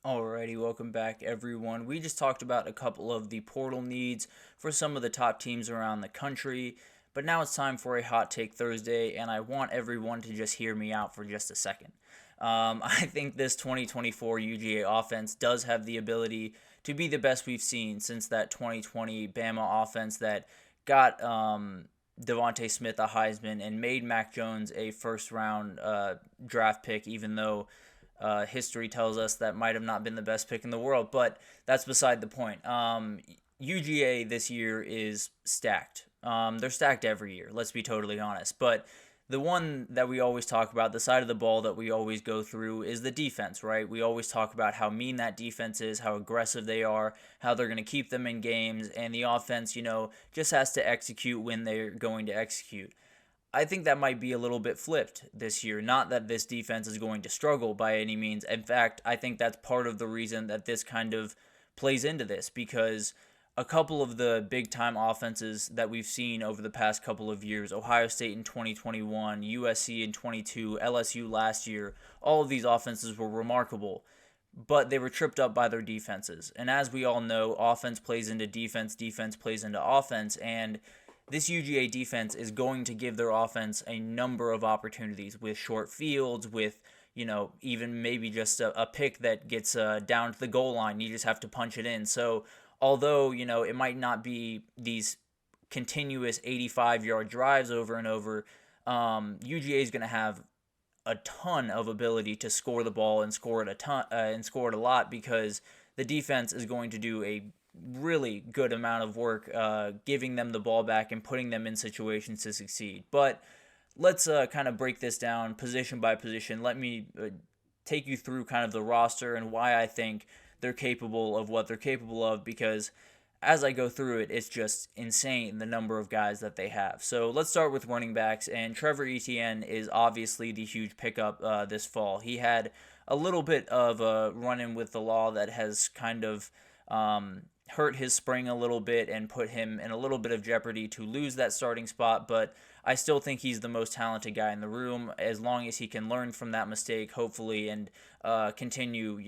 Alrighty, welcome back everyone. We just talked about a couple of the portal needs for some of the top teams around the country, but now it's time for a Hot Take Thursday, and I want everyone to just hear me out for just a second. I think this 2024 UGA offense does have the ability to be the best we've seen since that 2020 Bama offense that got Devontae Smith a Heisman and made Mac Jones a first round draft pick, even though history tells us that might have not been the best pick in the world, but that's beside the point. UGA this year is stacked. They're stacked every year, let's be totally honest. But the one that we always talk about, the side of the ball that we always go through, is the defense, right? We always talk about how mean that defense is, how aggressive they are, how they're going to keep them in games, and the offense, just has to execute when they're going to execute. I think that might be a little bit flipped this year. Not that this defense is going to struggle by any means. In fact, I think that's part of the reason that this kind of plays into this, because a couple of the big time offenses that we've seen over the past couple of years, Ohio State in 2021, USC in 22, LSU last year, all of these offenses were remarkable, but they were tripped up by their defenses. And as we all know, offense plays into defense, defense plays into offense, and this UGA defense is going to give their offense a number of opportunities with short fields, with, even maybe just a pick that gets down to the goal line. You just have to punch it in. So although, it might not be these continuous 85-yard drives over and over, UGA is going to have a ton of ability to score the ball and score it a lot, because the defense is going to do a really good amount of work giving them the ball back and putting them in situations to succeed. But let's kind of break this down position by position. Let me take you through kind of the roster and why I think they're capable of what they're capable of, because as I go through it, it's just insane the number of guys that they have. So let's start with running backs, and Trevor Etienne is obviously the huge pickup this fall. He had a little bit of a run-in with the law that has kind of hurt his spring a little bit and put him in a little bit of jeopardy to lose that starting spot, but I still think he's the most talented guy in the room, as long as he can learn from that mistake, hopefully, and continue,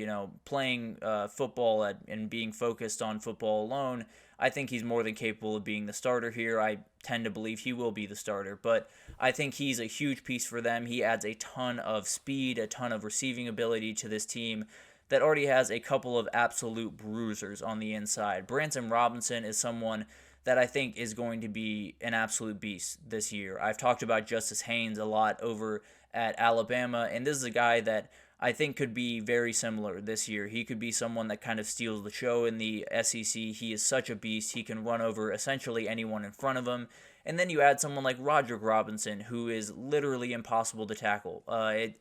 playing football and being focused on football alone. I think he's more than capable of being the starter here. I tend to believe he will be the starter, but I think he's a huge piece for them. He adds a ton of speed, a ton of receiving ability to this team that already has a couple of absolute bruisers on the inside. Branson Robinson is someone that I think is going to be an absolute beast this year. I've talked about Justice Haynes a lot over at Alabama, and this is a guy that I think could be very similar this year. He could be someone that kind of steals the show in the SEC. He is such a beast. He can run over essentially anyone in front of him. And then you add someone like Roderick Robinson, who is literally impossible to tackle.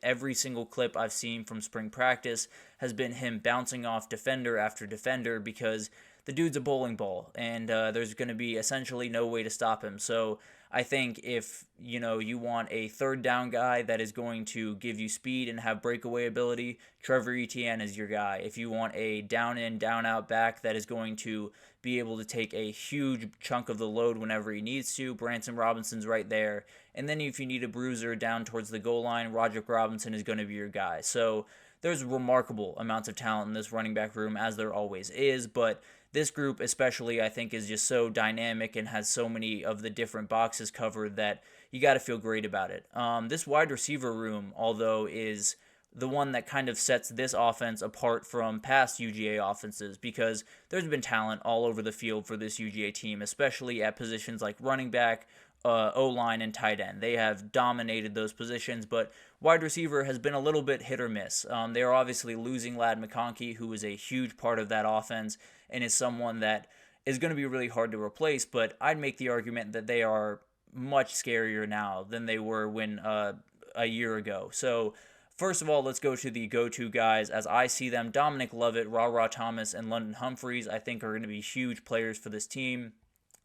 Every single clip I've seen from spring practice has been him bouncing off defender after defender, because the dude's a bowling ball, and there's going to be essentially no way to stop him. So I think if you want a third down guy that is going to give you speed and have breakaway ability, Trevor Etienne is your guy. If you want a down in, down out back that is going to be able to take a huge chunk of the load whenever he needs to, Branson Robinson's right there. And then if you need a bruiser down towards the goal line, Roderick Robinson is going to be your guy. So there's remarkable amounts of talent in this running back room, as there always is, but this group especially, I think, is just so dynamic and has so many of the different boxes covered that you got to feel great about it. This wide receiver room, although, is the one that kind of sets this offense apart from past UGA offenses, because there's been talent all over the field for this UGA team, especially at positions like running back, O-line, and tight end. They have dominated those positions, but wide receiver has been a little bit hit or miss. They are obviously losing Ladd McConkey, who is a huge part of that offense and is someone that is going to be really hard to replace, but I'd make the argument that they are much scarier now than they were when a year ago. So first of all, let's go to the go-to guys as I see them. Dominic Lovett, Ra Thomas, and London Humphreys I think are going to be huge players for this team.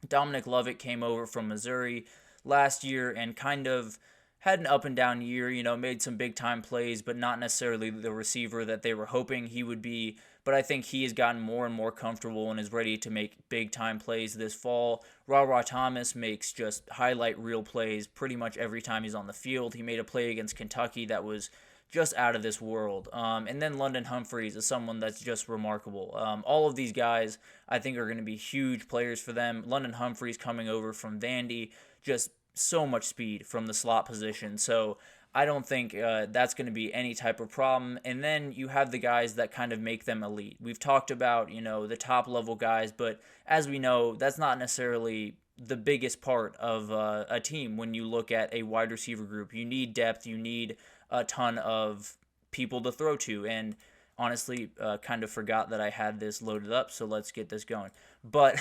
Dominic Lovett came over from Missouri last year and kind of had an up and down year, made some big time plays, but not necessarily the receiver that they were hoping he would be. But I think he has gotten more and more comfortable and is ready to make big time plays this fall. Ra Thomas makes just highlight reel plays pretty much every time he's on the field. He made a play against Kentucky that was just out of this world. And then London Humphreys is someone that's just remarkable. All of these guys, I think, are going to be huge players for them. London Humphreys coming over from Vandy, just so much speed from the slot position. So I don't think that's going to be any type of problem. And then you have the guys that kind of make them elite. We've talked about, the top level guys, but as we know, that's not necessarily the biggest part of a team when you look at a wide receiver group. You need depth, you need a ton of people to throw to, and honestly, kind of forgot that I had this loaded up, so let's get this going. But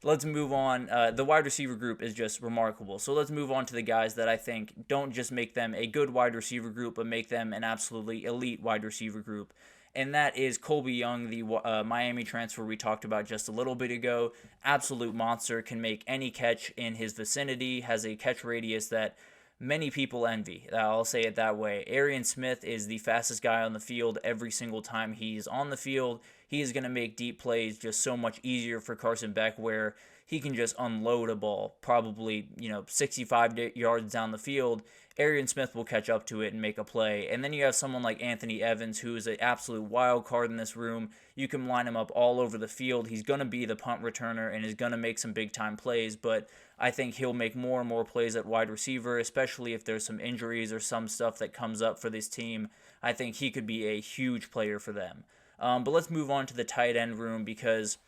let's move on. The wide receiver group is just remarkable. So let's move on to the guys that I think don't just make them a good wide receiver group, but make them an absolutely elite wide receiver group. And that is Colby Young, the Miami transfer we talked about just a little bit ago. Absolute monster, can make any catch in his vicinity, has a catch radius that many people envy. I'll say it that way. Arian Smith is the fastest guy on the field every single time he's on the field. He is going to make deep plays just so much easier for Carson Beck, where he can just unload a ball probably 65 yards down the field. Arian Smith will catch up to it and make a play. And then you have someone like Anthony Evans, who is an absolute wild card in this room. You can line him up all over the field. He's going to be the punt returner and is going to make some big-time plays, but I think he'll make more and more plays at wide receiver, especially if there's some injuries or some stuff that comes up for this team. I think he could be a huge player for them. But let's move on to the tight end room, because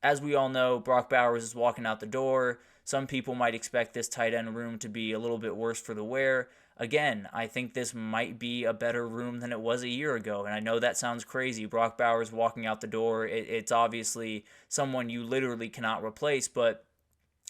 as we all know, Brock Bowers is walking out the door. Some people might expect this tight end room to be a little bit worse for the wear. Again, I think this might be a better room than it was a year ago, and I know that sounds crazy. Brock Bowers walking out the door, it's obviously someone you literally cannot replace, but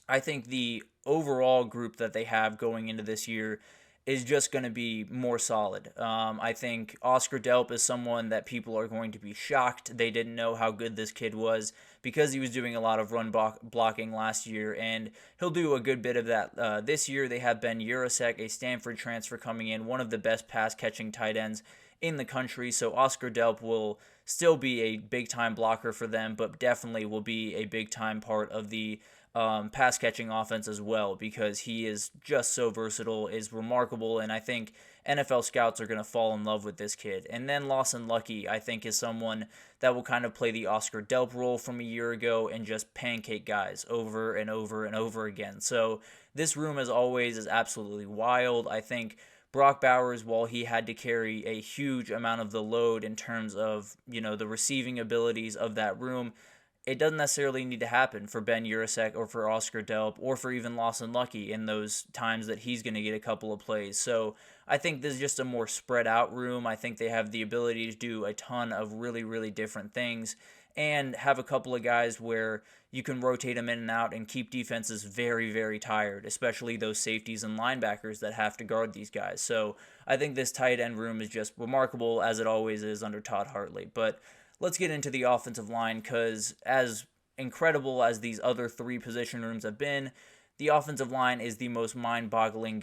I think the overall group that they have going into this year is just going to be more solid. I think Oscar Delp is someone that people are going to be shocked they didn't know how good this kid was, because he was doing a lot of run blocking last year, and he'll do a good bit of that this year. They have Ben Urasek, a Stanford transfer, coming in, one of the best pass-catching tight ends in the country, so Oscar Delp will still be a big-time blocker for them, but definitely will be a big-time part of the pass-catching offense as well, because he is just so versatile, is remarkable, and I think NFL scouts are going to fall in love with this kid. And then Lawson Lucky, I think, is someone that will kind of play the Oscar Delp role from a year ago and just pancake guys over and over and over again. So this room, as always, is absolutely wild. I think Brock Bowers, while he had to carry a huge amount of the load in terms of, the receiving abilities of that room, it doesn't necessarily need to happen for Ben Urasek or for Oscar Delp or for even Lawson Lucky in those times that he's going to get a couple of plays. So I think this is just a more spread out room. I think they have the ability to do a ton of really, really different things and have a couple of guys where you can rotate them in and out and keep defenses very, very tired, especially those safeties and linebackers that have to guard these guys. So I think this tight end room is just remarkable, as it always is under Todd Hartley. But let's get into the offensive line, because as incredible as these other three position rooms have been, the offensive line is the most mind-bogglingly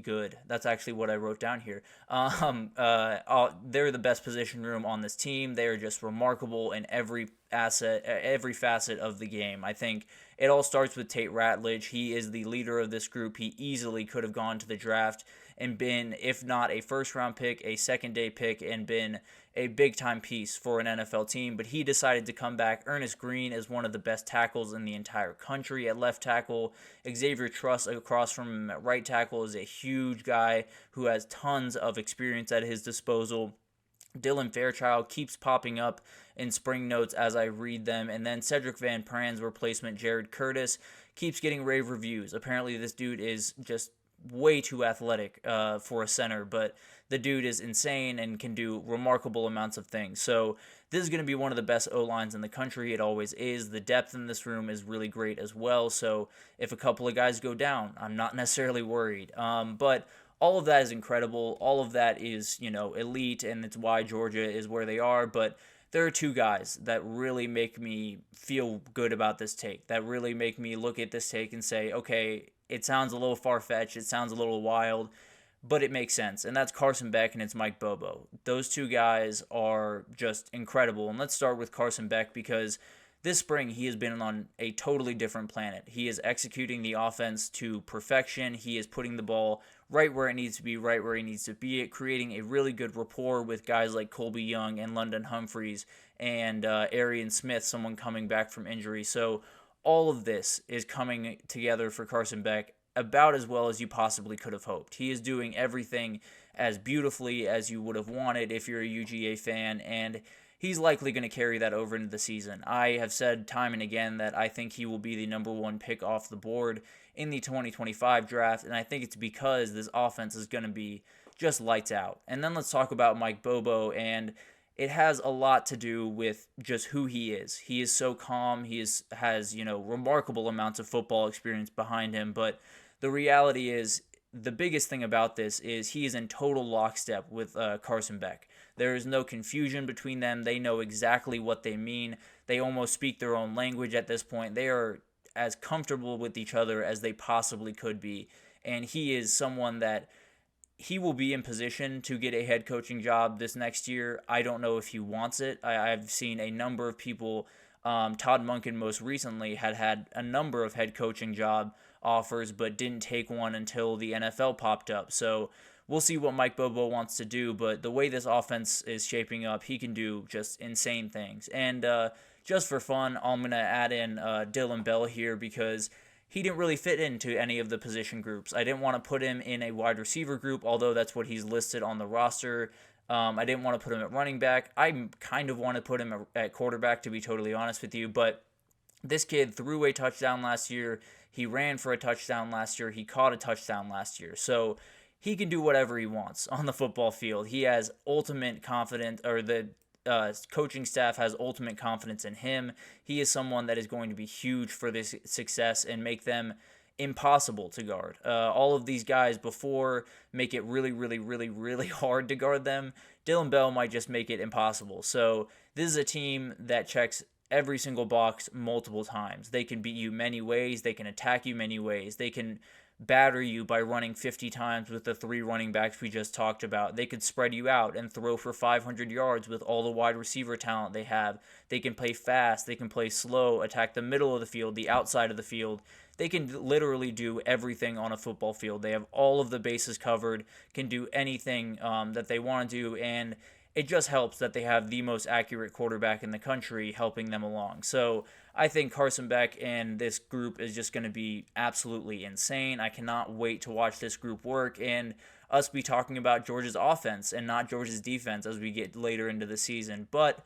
good. That's actually what I wrote down here. They're the best position room on this team. They are just remarkable in every facet of the game. I think it all starts with Tate Ratledge. He is the leader of this group. He easily could have gone to the draft and been, if not a first-round pick, a second-day pick, and been a big-time piece for an NFL team, but he decided to come back. Ernest Green is one of the best tackles in the entire country at left tackle. Xavier Truss across from him at right tackle is a huge guy who has tons of experience at his disposal. Dylan Fairchild keeps popping up in spring notes as I read them, and then Cedric Van Pran's replacement, Jared Curtis, keeps getting rave reviews. Apparently this dude is just way too athletic for a center, but the dude is insane and can do remarkable amounts of things. So this is going to be one of the best O-lines in the country. It always is. The depth in this room is really great as well. So if a couple of guys go down, I'm not necessarily worried. But all of that is incredible. All of that is, elite, and it's why Georgia is where they are. But there are two guys that really make me feel good about this take, that really make me look at this take and say, okay, it sounds a little far-fetched, it sounds a little wild, but it makes sense. And that's Carson Beck and it's Mike Bobo. Those two guys are just incredible. And let's start with Carson Beck, because this spring he has been on a totally different planet. He is executing the offense to perfection. He is putting the ball right where it needs to be, right where he needs to be it, creating a really good rapport with guys like Colby Young and London Humphreys and Arian Smith, someone coming back from injury. So all of this is coming together for Carson Beck about as well as you possibly could have hoped. He is doing everything as beautifully as you would have wanted if you're a UGA fan, and he's likely going to carry that over into the season. I have said time and again that I think he will be the number one pick off the board in the 2025 draft, and I think it's because this offense is going to be just lights out. And then let's talk about Mike Bobo, and it has a lot to do with just who he is. He is so calm. He has remarkable amounts of football experience behind him, but the reality is the biggest thing about this is he is in total lockstep with Carson Beck. There is no confusion between them. They know exactly what they mean. They almost speak their own language at this point. They are as comfortable with each other as they possibly could be. And he is someone that he will be in position to get a head coaching job this next year. I don't know if he wants it. I've seen a number of people, Todd Monken most recently had a number of head coaching job offers, but didn't take one until the NFL popped up. So we'll see what Mike Bobo wants to do, but the way this offense is shaping up, he can do just insane things. And just for fun, I'm going to add in Dylan Bell here because he didn't really fit into any of the position groups. I didn't want to put him in a wide receiver group, although that's what he's listed on the roster. I didn't want to put him at running back. I kind of want to put him at quarterback, to be totally honest with you, but this kid threw a touchdown last year. He ran for a touchdown last year. He caught a touchdown last year. So he can do whatever he wants on the football field. He has ultimate confidence, or the coaching staff has ultimate confidence in him. He is someone that is going to be huge for this success and make them impossible to guard. All of these guys before make it really, really, really, really hard to guard them. Dylan Bell might just make it impossible. So this is a team that checks every single box multiple times. They can beat you many ways. They can attack you many ways. They can batter you by running 50 times with the 3 running backs we just talked about. They could spread you out and throw for 500 yards with all the wide receiver talent they have. They can play fast. They can play slow, attack the middle of the field, the outside of the field. They can literally do everything on a football field. They have all of the bases covered, can do anything that they want to do, and it just helps that they have the most accurate quarterback in the country helping them along. So I think Carson Beck and this group is just going to be absolutely insane. I cannot wait to watch this group work and us be talking about Georgia's offense and not Georgia's defense as we get later into the season. But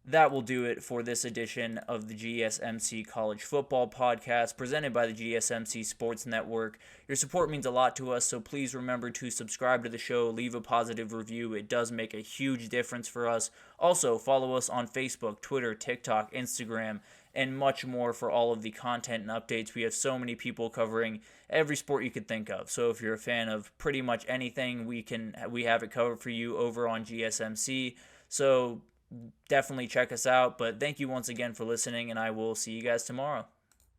that will do it for this edition of the GSMC College Football Podcast presented by the GSMC Sports Network. Your support means a lot to us, so please remember to subscribe to the show, leave a positive review. It does make a huge difference for us. Also, follow us on Facebook, Twitter, TikTok, Instagram, and much more for all of the content and updates. We have so many people covering every sport you could think of. So if you're a fan of pretty much anything, we have it covered for you over on GSMC. So definitely check us out. But thank you once again for listening, and I will see you guys tomorrow.